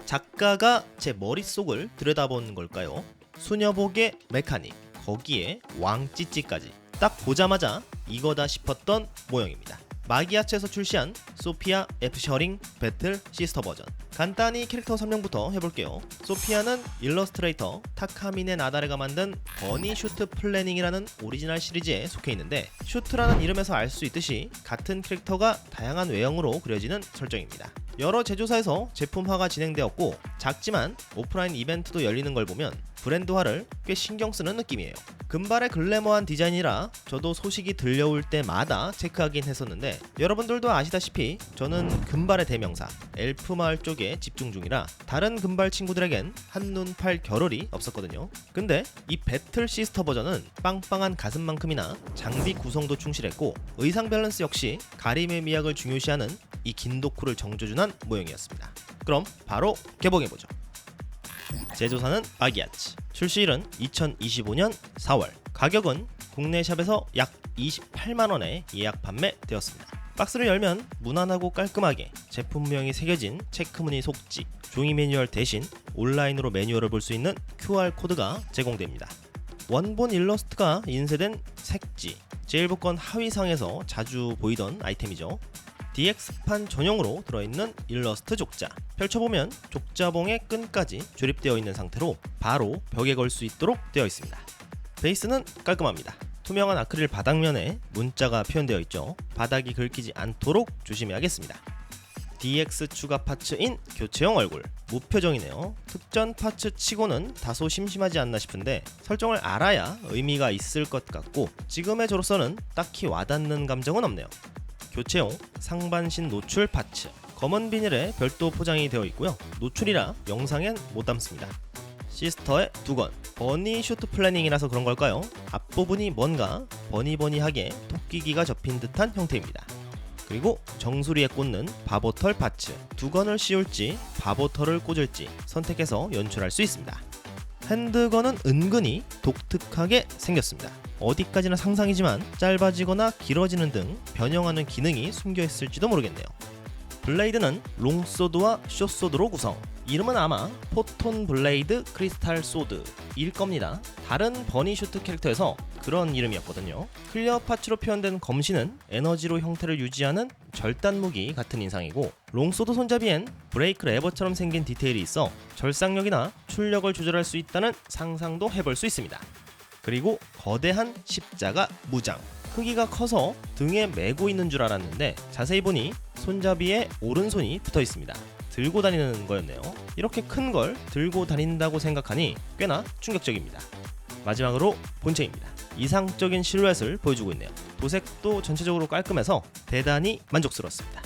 작가가 제 머릿속을 들여다본 걸까요? 수녀복의 메카닉, 거기에 왕찌찌까지 딱 보자마자 이거다 싶었던 모형입니다. 마기아츠에서 출시한 소피아 F-셔링 배틀 시스터 버전. 간단히 캐릭터 설명부터 해볼게요. 소피아는 일러스트레이터 타카미네 나다레가 만든 버니 슈트 플래닝이라는 오리지널 시리즈에 속해 있는데, 슈트라는 이름에서 알 수 있듯이 같은 캐릭터가 다양한 외형으로 그려지는 설정입니다. 여러 제조사에서 제품화가 진행되었고, 작지만 오프라인 이벤트도 열리는 걸 보면 브랜드화를 꽤 신경 쓰는 느낌이에요. 금발의 글래머한 디자인이라 저도 소식이 들려올 때마다 체크하긴 했었는데, 여러분들도 아시다시피 저는 금발의 대명사 엘프마을 쪽에 집중 중이라 다른 금발 친구들에겐 한눈 팔 겨를이 없었거든요. 근데 이 배틀 시스터 버전은 빵빵한 가슴만큼이나 장비 구성도 충실했고, 의상 밸런스 역시 가림의 미학을 중요시하는 이 긴도쿠를 정조준한 모형이었습니다. 그럼 바로 개봉해보죠. 제조사는 마기아츠, 출시일은 2025년 4월, 가격은 국내 샵에서 약 28만원에 예약 판매되었습니다. 박스를 열면 무난하고 깔끔하게 제품명이 새겨진 체크무늬 속지, 종이 매뉴얼 대신 온라인으로 매뉴얼을 볼 수 있는 QR코드가 제공됩니다. 원본 일러스트가 인쇄된 색지, 제일복권 하위상에서 자주 보이던 아이템이죠. DX판 전용으로 들어있는 일러스트 족자, 펼쳐보면 족자봉의 끈까지 조립되어 있는 상태로 바로 벽에 걸 수 있도록 되어 있습니다. 베이스는 깔끔합니다. 투명한 아크릴 바닥면에 문자가 표현되어 있죠. 바닥이 긁히지 않도록 조심해야겠습니다. DX 추가 파츠인 교체형 얼굴, 무표정이네요. 특전 파츠 치고는 다소 심심하지 않나 싶은데, 설정을 알아야 의미가 있을 것 같고, 지금의 저로서는 딱히 와닿는 감정은 없네요. 교체용 상반신 노출 파츠, 검은 비닐에 별도 포장이 되어 있고요. 노출이라 영상엔 못 담습니다. 시스터의 두건, 버니 슈트 플래닝이라서 그런 걸까요? 앞부분이 뭔가 버니버니하게 토끼기가 접힌 듯한 형태입니다. 그리고 정수리에 꽂는 바보털 파츠, 두건을 씌울지 바보털을 꽂을지 선택해서 연출할 수 있습니다. 핸드건은 은근히 독특하게 생겼습니다. 어디까지나 상상이지만 짧아지거나 길어지는 등 변형하는 기능이 숨겨 있을지도 모르겠네요. 블레이드는 롱소드와 숏소드로 구성. 이름은 아마 포톤 블레이드 크리스탈 소드일 겁니다. 다른 버니 슈트 캐릭터에서 그런 이름이었거든요. 클리어 파츠로 표현된 검신은 에너지로 형태를 유지하는 절단 무기 같은 인상이고, 롱소드 손잡이엔 브레이크 레버처럼 생긴 디테일이 있어 절삭력이나 출력을 조절할 수 있다는 상상도 해볼 수 있습니다. 그리고 거대한 십자가 무장. 크기가 커서 등에 메고 있는 줄 알았는데 자세히 보니 손잡이에 오른손이 붙어 있습니다. 들고 다니는 거였네요. 이렇게 큰 걸 들고 다닌다고 생각하니 꽤나 충격적입니다. 마지막으로 본체입니다. 이상적인 실루엣을 보여주고 있네요. 도색도 전체적으로 깔끔해서 대단히 만족스러웠습니다.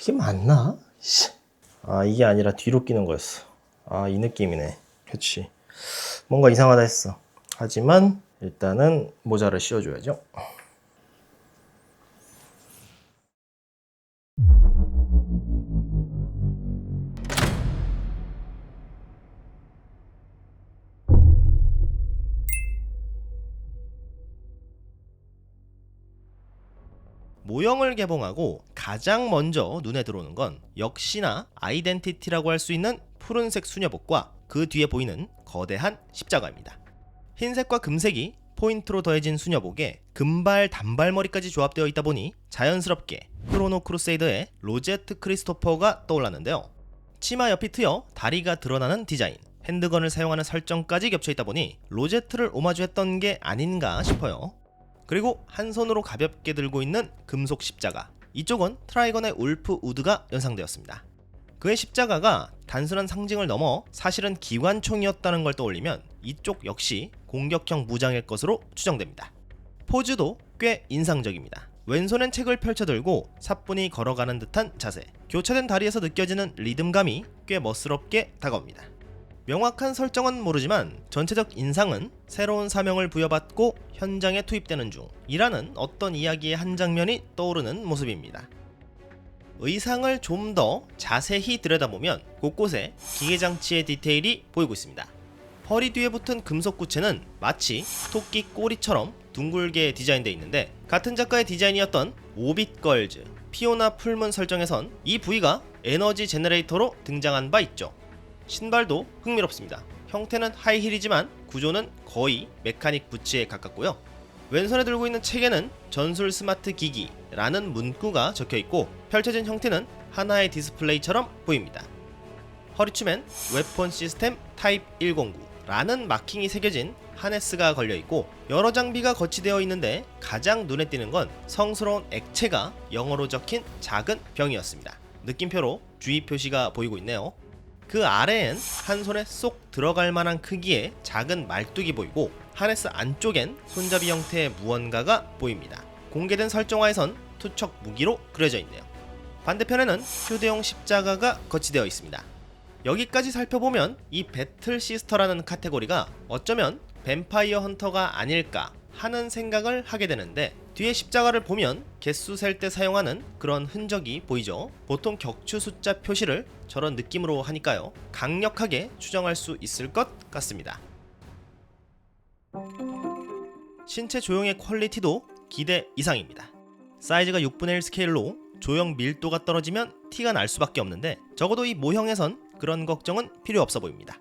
이게 맞나? 아, 이게 아니라 뒤로 끼는 거였어. 아, 이 느낌이네. 그치. 뭔가 이상하다 했어. 하지만 일단은 모자를 씌워줘야죠. 모형을 개봉하고 가장 먼저 눈에 들어오는 건 역시나 아이덴티티라고 할 수 있는 푸른색 수녀복과 그 뒤에 보이는 거대한 십자가입니다. 흰색과 금색이 포인트로 더해진 수녀복에 금발 단발머리까지 조합되어 있다 보니 자연스럽게 크로노 크루세이더의 로제트 크리스토퍼가 떠올랐는데요. 치마 옆이 트여 다리가 드러나는 디자인, 핸드건을 사용하는 설정까지 겹쳐있다 보니 로제트를 오마주했던 게 아닌가 싶어요. 그리고 한 손으로 가볍게 들고 있는 금속 십자가, 이쪽은 트라이건의 울프 우드가 연상되었습니다. 그의 십자가가 단순한 상징을 넘어 사실은 기관총이었다는 걸 떠올리면 이쪽 역시 공격형 무장일 것으로 추정됩니다. 포즈도 꽤 인상적입니다. 왼손엔 책을 펼쳐들고 사뿐히 걸어가는 듯한 자세, 교차된 다리에서 느껴지는 리듬감이 꽤 멋스럽게 다가옵니다. 명확한 설정은 모르지만 전체적 인상은 새로운 사명을 부여받고 현장에 투입되는 중이라는 어떤 이야기의 한 장면이 떠오르는 모습입니다. 의상을 좀 더 자세히 들여다보면 곳곳에 기계장치의 디테일이 보이고 있습니다. 허리 뒤에 붙은 금속 구체는 마치 토끼 꼬리처럼 둥글게 디자인되어 있는데, 같은 작가의 디자인이었던 오빗걸즈, 피오나 풀문 설정에선 이 부위가 에너지 제너레이터로 등장한 바 있죠. 신발도 흥미롭습니다. 형태는 하이힐이지만 구조는 거의 메카닉 부츠에 가깝고요. 왼손에 들고 있는 책에는 전술 스마트 기기라는 문구가 적혀있고, 펼쳐진 형태는 하나의 디스플레이처럼 보입니다. 허리춤엔 웨폰 시스템 타입 109라는 마킹이 새겨진 하네스가 걸려있고, 여러 장비가 거치되어 있는데 가장 눈에 띄는 건 성스러운 액체가 영어로 적힌 작은 병이었습니다. 느낌표로 주의 표시가 보이고 있네요. 그 아래엔 한 손에 쏙 들어갈 만한 크기의 작은 말뚝이 보이고, 하네스 안쪽엔 손잡이 형태의 무언가가 보입니다. 공개된 설정화에선 투척 무기로 그려져 있네요. 반대편에는 휴대용 십자가가 거치되어 있습니다. 여기까지 살펴보면 이 배틀 시스터라는 카테고리가 어쩌면 뱀파이어 헌터가 아닐까 하는 생각을 하게 되는데, 뒤에 십자가를 보면 개수 셀 때 사용하는 그런 흔적이 보이죠. 보통 격추 숫자 표시를 저런 느낌으로 하니까요, 강력하게 추정할 수 있을 것 같습니다. 신체 조형의 퀄리티도 기대 이상입니다. 사이즈가 6분의 1 스케일로 조형 밀도가 떨어지면 티가 날 수밖에 없는데, 적어도 이 모형에선 그런 걱정은 필요 없어 보입니다.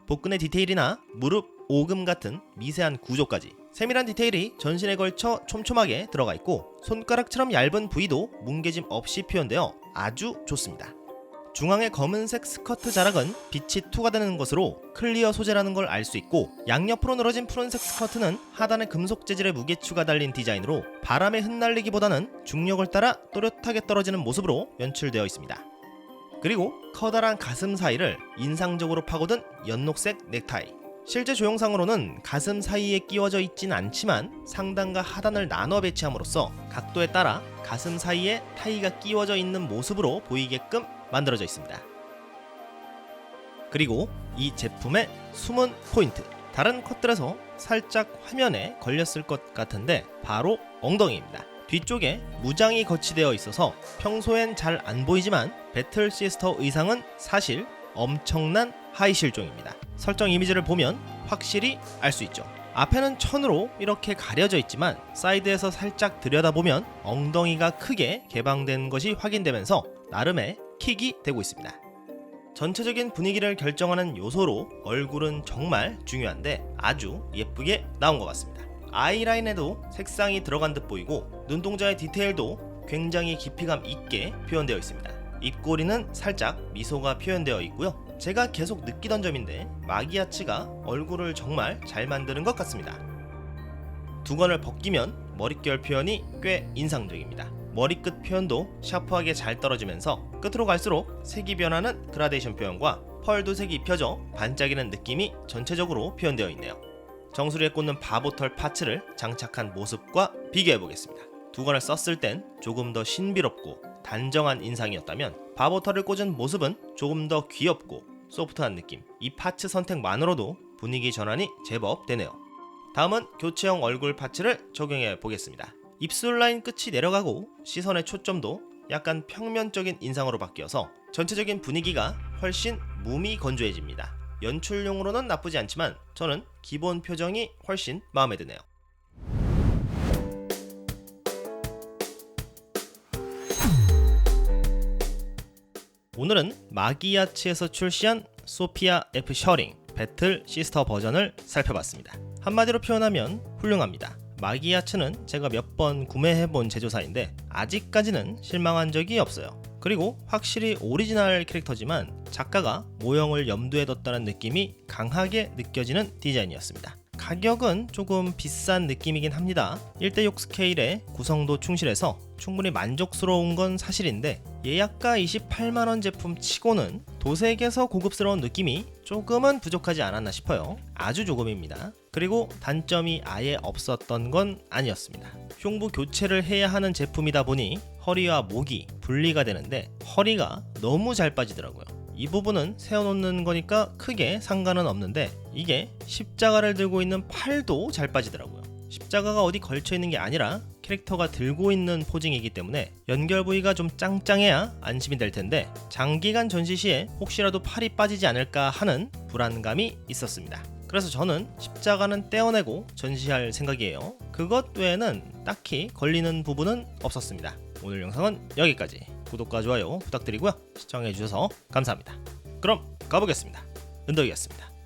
복근의 디테일이나 무릎, 오금 같은 미세한 구조까지 세밀한 디테일이 전신에 걸쳐 촘촘하게 들어가 있고, 손가락처럼 얇은 부위도 뭉개짐 없이 표현되어 아주 좋습니다. 중앙의 검은색 스커트 자락은 빛이 투과되는 것으로 클리어 소재라는 걸 알 수 있고, 양옆으로 늘어진 푸른색 스커트는 하단에 금속 재질의 무게추가 달린 디자인으로 바람에 흩날리기보다는 중력을 따라 또렷하게 떨어지는 모습으로 연출되어 있습니다. 그리고 커다란 가슴 사이를 인상적으로 파고든 연녹색 넥타이. 실제 조형상으로는 가슴 사이에 끼워져 있진 않지만 상단과 하단을 나눠 배치함으로써 각도에 따라 가슴 사이에 타이가 끼워져 있는 모습으로 보이게끔 만들어져 있습니다. 그리고 이 제품의 숨은 포인트, 다른 컷들에서 살짝 화면에 걸렸을 것 같은데 바로 엉덩이입니다. 뒤쪽에 무장이 거치되어 있어서 평소엔 잘 안 보이지만 배틀 시스터 의상은 사실 엄청난 하이 실종입니다. 설정 이미지를 보면 확실히 알 수 있죠. 앞에는 천으로 이렇게 가려져 있지만 사이드에서 살짝 들여다보면 엉덩이가 크게 개방된 것이 확인되면서 나름의 킥이 되고 있습니다. 전체적인 분위기를 결정하는 요소로 얼굴은 정말 중요한데 아주 예쁘게 나온 것 같습니다. 아이라인에도 색상이 들어간 듯 보이고, 눈동자의 디테일도 굉장히 깊이감 있게 표현되어 있습니다. 입꼬리는 살짝 미소가 표현되어 있고요. 제가 계속 느끼던 점인데 마기아츠가 얼굴을 정말 잘 만드는 것 같습니다. 두건을 벗기면 머릿결 표현이 꽤 인상적입니다. 머리끝 표현도 샤프하게 잘 떨어지면서 끝으로 갈수록 색이 변하는 그라데이션 표현과 펄도 색이 입혀져 반짝이는 느낌이 전체적으로 표현되어 있네요. 정수리에 꽂는 바보털 파츠를 장착한 모습과 비교해보겠습니다. 두건을 썼을 땐 조금 더 신비롭고 단정한 인상이었다면 바보털을 꽂은 모습은 조금 더 귀엽고 소프트한 느낌. 이 파츠 선택만으로도 분위기 전환이 제법 되네요. 다음은 교체형 얼굴 파츠를 적용해 보겠습니다. 입술 라인 끝이 내려가고 시선의 초점도 약간 평면적인 인상으로 바뀌어서 전체적인 분위기가 훨씬 무미건조해집니다. 연출용으로는 나쁘지 않지만 저는 기본 표정이 훨씬 마음에 드네요. 오늘은 마기아츠에서 출시한 소피아 F 셔링 배틀 시스터 버전을 살펴봤습니다. 한마디로 표현하면 훌륭합니다. 마기아츠는 제가 몇 번 구매해본 제조사인데 아직까지는 실망한 적이 없어요. 그리고 확실히 오리지널 캐릭터지만 작가가 모형을 염두에 뒀다는 느낌이 강하게 느껴지는 디자인이었습니다. 가격은 조금 비싼 느낌이긴 합니다. 1:6 스케일에 구성도 충실해서 충분히 만족스러운 건 사실인데 예약가 28만원 제품 치고는 도색에서 고급스러운 느낌이 조금은 부족하지 않았나 싶어요. 아주 조금입니다. 그리고 단점이 아예 없었던 건 아니었습니다. 흉부 교체를 해야 하는 제품이다 보니 허리와 목이 분리가 되는데 허리가 너무 잘 빠지더라고요. 이 부분은 세워놓는 거니까 크게 상관은 없는데 이게 십자가를 들고 있는 팔도 잘 빠지더라고요. 십자가가 어디 걸쳐있는 게 아니라 캐릭터가 들고 있는 포징이기 때문에 연결 부위가 좀 짱짱해야 안심이 될 텐데 장기간 전시 시에 혹시라도 팔이 빠지지 않을까 하는 불안감이 있었습니다. 그래서 저는 십자가는 떼어내고 전시할 생각이에요. 그것 외에는 딱히 걸리는 부분은 없었습니다. 오늘 영상은 여기까지. 구독과 좋아요 부탁드리고요. 시청해주셔서 감사합니다. 그럼 가보겠습니다. 은덕이었습니다.